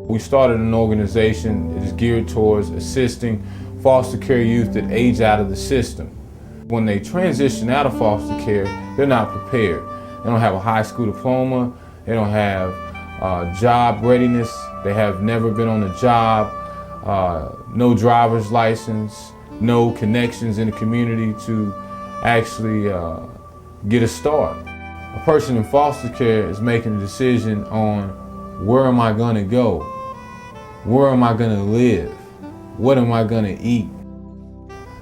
We started an organization that is geared towards assisting foster care youth that age out of the system. When they transition out of foster care, they're not prepared. They don't have a high school diploma, they don't have job readiness, they have never been on a job, no driver's license, no connections in the community to actually get a start. A person in foster care is making a decision on where am I going to go? Where am I going to live? What am I going to eat?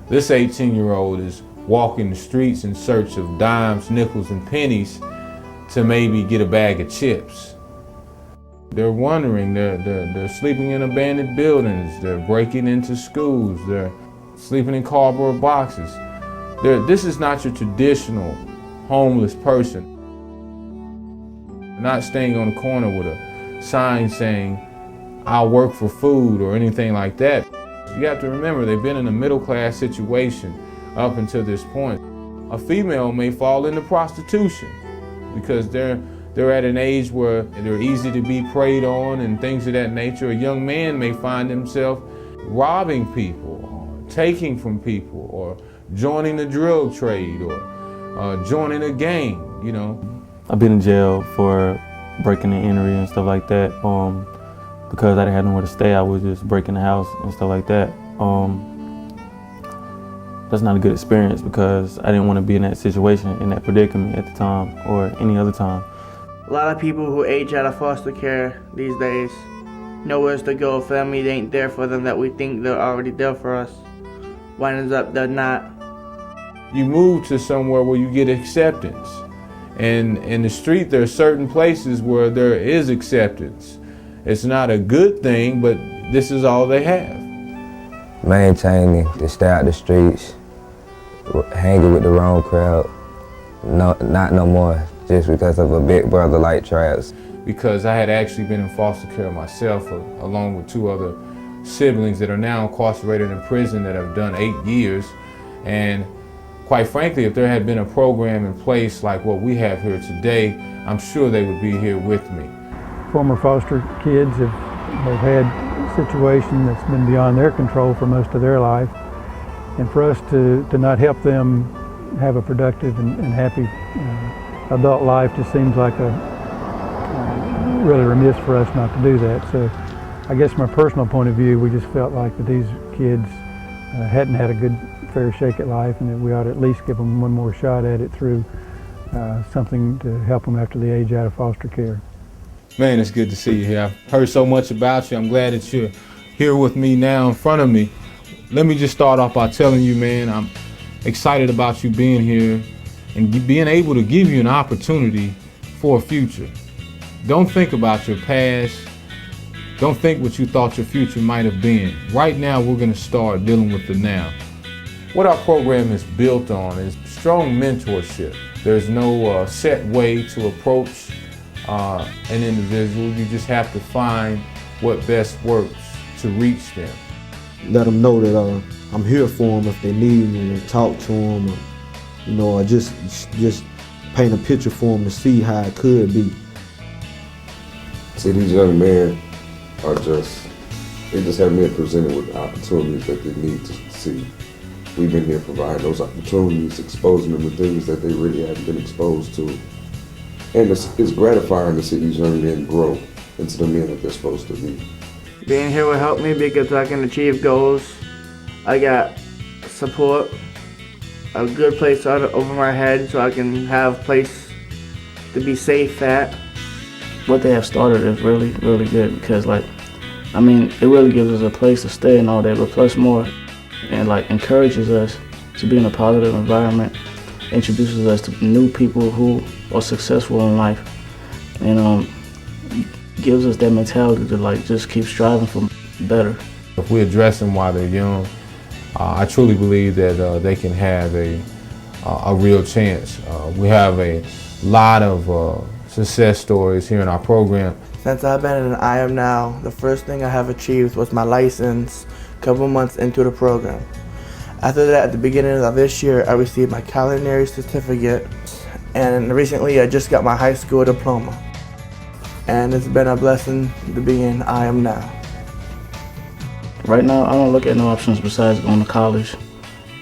This 18-year-old is walking the streets in search of dimes, nickels, and pennies to maybe get a bag of chips. They're wandering, they're sleeping in abandoned buildings, they're breaking into schools, they're sleeping in cardboard boxes. This is not your traditional homeless person. Not staying on the corner with a sign saying, "I'll work for food," or anything like that. You have to remember, they've been in a middle-class situation up until this point. A female may fall into prostitution because they're at an age where they're easy to be preyed on and things of that nature. A young man may find himself robbing people, or taking from people, or joining the drug trade, or joining a gang, you know. I've been in jail for breaking and entering and stuff like that. Because I didn't have nowhere to stay, I was just breaking the house and stuff like that. That's not a good experience because I didn't want to be in that situation, in that predicament at the time or any other time. A lot of people who age out of foster care these days, nowhere to go. Family ain't there for them that we think they're already there for us. Winds up they're not. You move to somewhere where you get acceptance. And in the street, there are certain places where there is acceptance. It's not a good thing, but this is all they have. Maintaining to stay out the streets, hanging with the wrong crowd, not no more, just because of a big brother like Travis. Because I had actually been in foster care myself, along with two other siblings that are now incarcerated in prison that have done 8 years. And quite frankly, if there had been a program in place like what we have here today, I'm sure they would be here with me. Former foster kids have had a situation that's been beyond their control for most of their life. And for us to not help them have a productive and happy adult life just seems like really remiss for us not to do that. So I guess from a personal point of view, we just felt like that these kids hadn't had a good fair shake at life, and that we ought to at least give them one more shot at it through something to help them after they age out of foster care. Man, it's good to see you here. I've heard so much about you. I'm glad that you're here with me now in front of me. Let me just start off by telling you, man, I'm excited about you being here and being able to give you an opportunity for a future. Don't think about your past. Don't think what you thought your future might have been. Right now, we're going to start dealing with the now. What our program is built on is strong mentorship. There's no set way to approach an individual. You just have to find what best works to reach them. Let them know that I'm here for them if they need me, and talk to them, or just paint a picture for them to see how it could be. See, these young men they just haven't been presented with opportunities that they need to see. We've been here providing those opportunities, exposing them to things that they really haven't been exposed to. And it's gratifying to see these young men grow into the men that they're supposed to be. Being here will help me because I can achieve goals. I got support, a good place over my head so I can have a place to be safe at. What they have started is really, really good because it really gives us a place to stay and all that, but plus more, and encourages us to be in a positive environment, introduces us to new people who are successful in life, and gives us that mentality to just keep striving for better. If we address them while they're young, I truly believe that they can have a real chance. We have a lot of success stories here in our program. Since I've been in I Am Now, the first thing I have achieved was my license a couple months into the program. After that, at the beginning of this year, I received my culinary certificate, and recently I just got my high school diploma. and it's been a blessing to be in I Am Now. Right now, I don't look at no options besides going to college,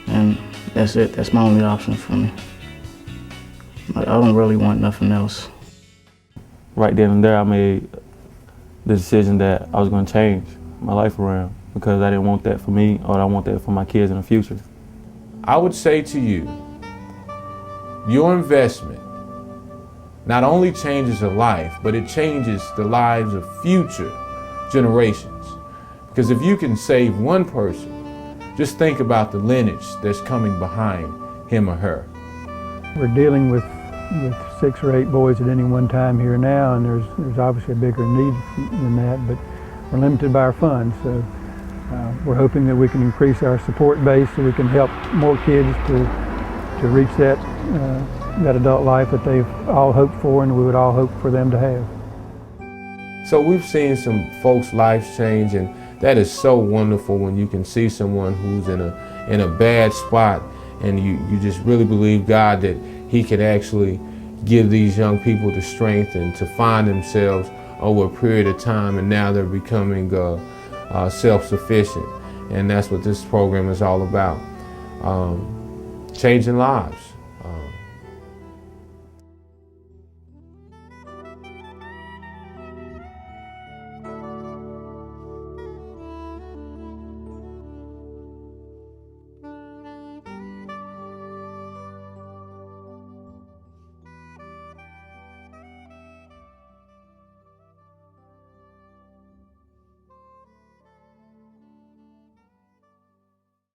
and that's it. That's my only option for me. I don't really want nothing else. Right then and there, I made the decision that I was going to change my life around because I didn't want that for me, or I want that for my kids in the future. I would say to you, your investment not only changes a life, but it changes the lives of future generations. Because if you can save one person, just think about the lineage that's coming behind him or her. We're dealing with 6 or 8 boys at any one time here now, and there's obviously a bigger need than that, but we're limited by our funds. So we're hoping that we can increase our support base so we can help more kids to reach that adult life that they've all hoped for and we would all hope for them to have. So we've seen some folks' lives change, and that is so wonderful when you can see someone who's in a bad spot and you just really believe God that He can actually give these young people the strength and to find themselves over a period of time, and now they're becoming self-sufficient. And that's what this program is all about, changing lives.